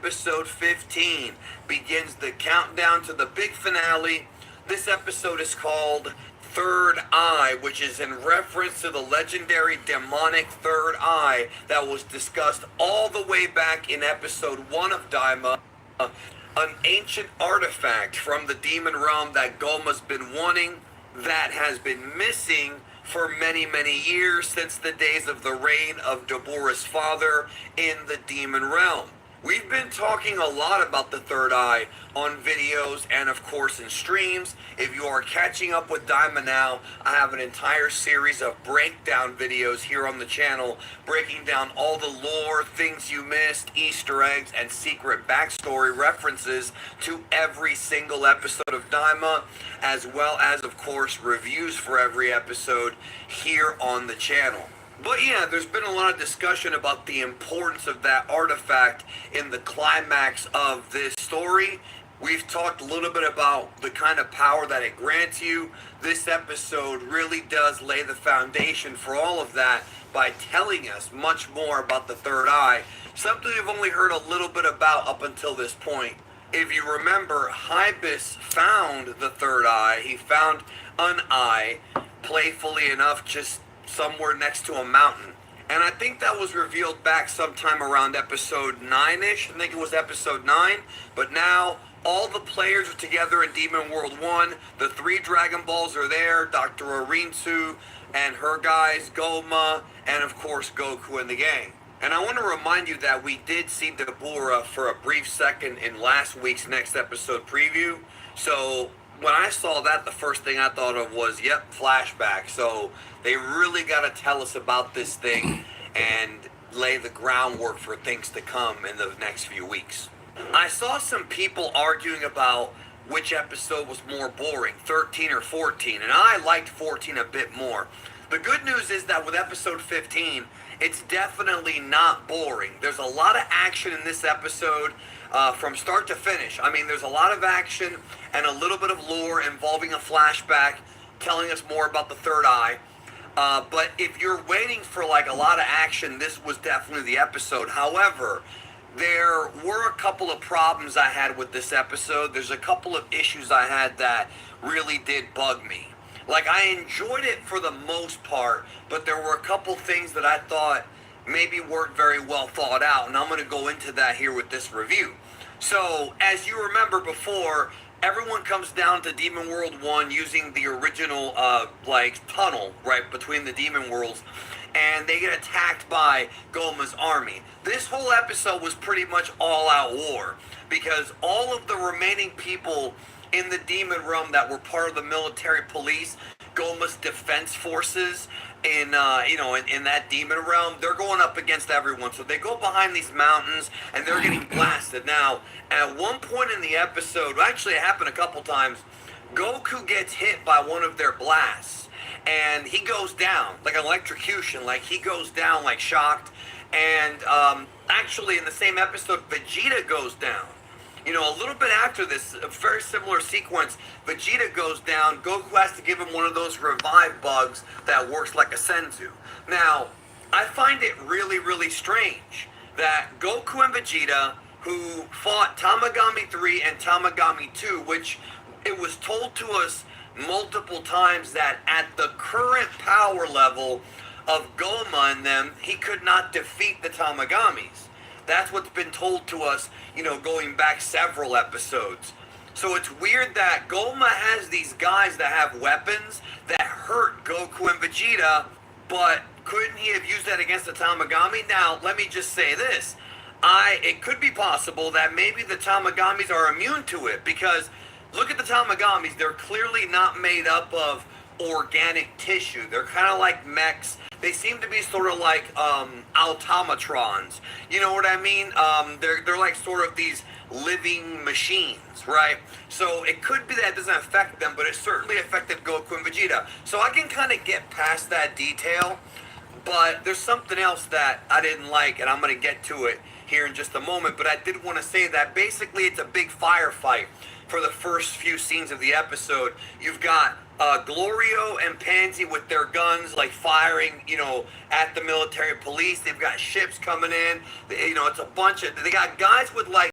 episode 15 begins the countdown to the big finale. This episode is called Third Eye, which is in reference to the legendary demonic third eye that was discussed all the way back in episode 1 of Diama, an ancient artifact from the demon realm that Goma's been wanting, that has been missing for many, many years, since the days of the reign of Deborah's father in the demon realm. We've been talking a lot about the third eye on videos and of course in streams. If you are catching up with Diama now, I have an entire series of breakdown videos here on the channel, breaking down all the lore, things you missed, Easter eggs, and secret backstory references to every single episode of Diama, as well as of course reviews for every episode here on the channel. But yeah, there's been a lot of discussion about the importance of that artifact in the climax of this story. We've talked a little bit about the kind of power that it grants you. This episode really does lay the foundation for all of that by telling us much more about the third eye, something we've only heard a little bit about up until this point. If you remember, Hibis found the third eye. He found an eye, playfully enough, just somewhere next to a mountain. And I think that was revealed back sometime around episode 9-ish. I think it was episode 9. But now all the players are together in Demon World 1. The 3 Dragon Balls are there. Dr. Orinsu and her guys, Goma, and of course Goku and the gang. And I want to remind you that we did see Deborah for a brief second in last week's next episode preview. So when I saw that, the first thing I thought of was, yep, flashback. So they really got to tell us about this thing and lay the groundwork for things to come in the next few weeks. I saw some people arguing about which episode was more boring, 13 or 14, and I liked 14 a bit more. The good news is that with episode 15, it's definitely not boring. There's a lot of action in this episode from start to finish. I mean, there's a lot of action and a little bit of lore involving a flashback telling us more about the third eye. But if you're waiting for like a lot of action, this was definitely the episode. However, there were a couple of problems I had with this episode. There's a couple of issues I had that really did bug me. Like, I enjoyed it for the most part, but there were a couple things that I thought maybe weren't very well thought out, and I'm going to go into that here with this review. So, as you remember before, everyone comes down to Demon World 1 using the original, tunnel, right, between the Demon Worlds, and they get attacked by Goma's army. This whole episode was pretty much all-out war, because all of the remaining people in the demon realm that were part of the military police, Goma's defense forces in that demon realm, they're going up against everyone. So they go behind these mountains and they're getting blasted. Now, at one point in the episode, actually it happened a couple times, Goku gets hit by one of their blasts and he goes down, like an electrocution, like he goes down like shocked. And actually in the same episode, Vegeta goes down. You know, a little bit after this, a very similar sequence, Vegeta goes down. Goku has to give him one of those revive bugs that works like a senzu. Now, I find it really, really strange that Goku and Vegeta, who fought Tamagami 3 and Tamagami 2, which it was told to us multiple times that at the current power level of Goma and them, he could not defeat the Tamagamis. That's what's been told to us, you know, going back several episodes. So it's weird that Goma has these guys that have weapons that hurt Goku and Vegeta, but couldn't he have used that against the Tamagami? Now, let me just say this. It could be possible that maybe the Tamagamis are immune to it, because look at the Tamagamis. They're clearly not made up of organic tissue. They're kind of like mechs. They seem to be sort of like automatrons. You know what I mean? They're like sort of these living machines, right? So it could be that it doesn't affect them, but it certainly affected Goku and Vegeta. So I can kind of get past that detail, but there's something else that I didn't like, and I'm going to get to it here in just a moment. But I did want to say that basically it's a big firefight for the first few scenes of the episode. You've got Glorio and Pansy with their guns, like firing, you know, at the military police. They've got ships coming in. It's a bunch of, they got guys with like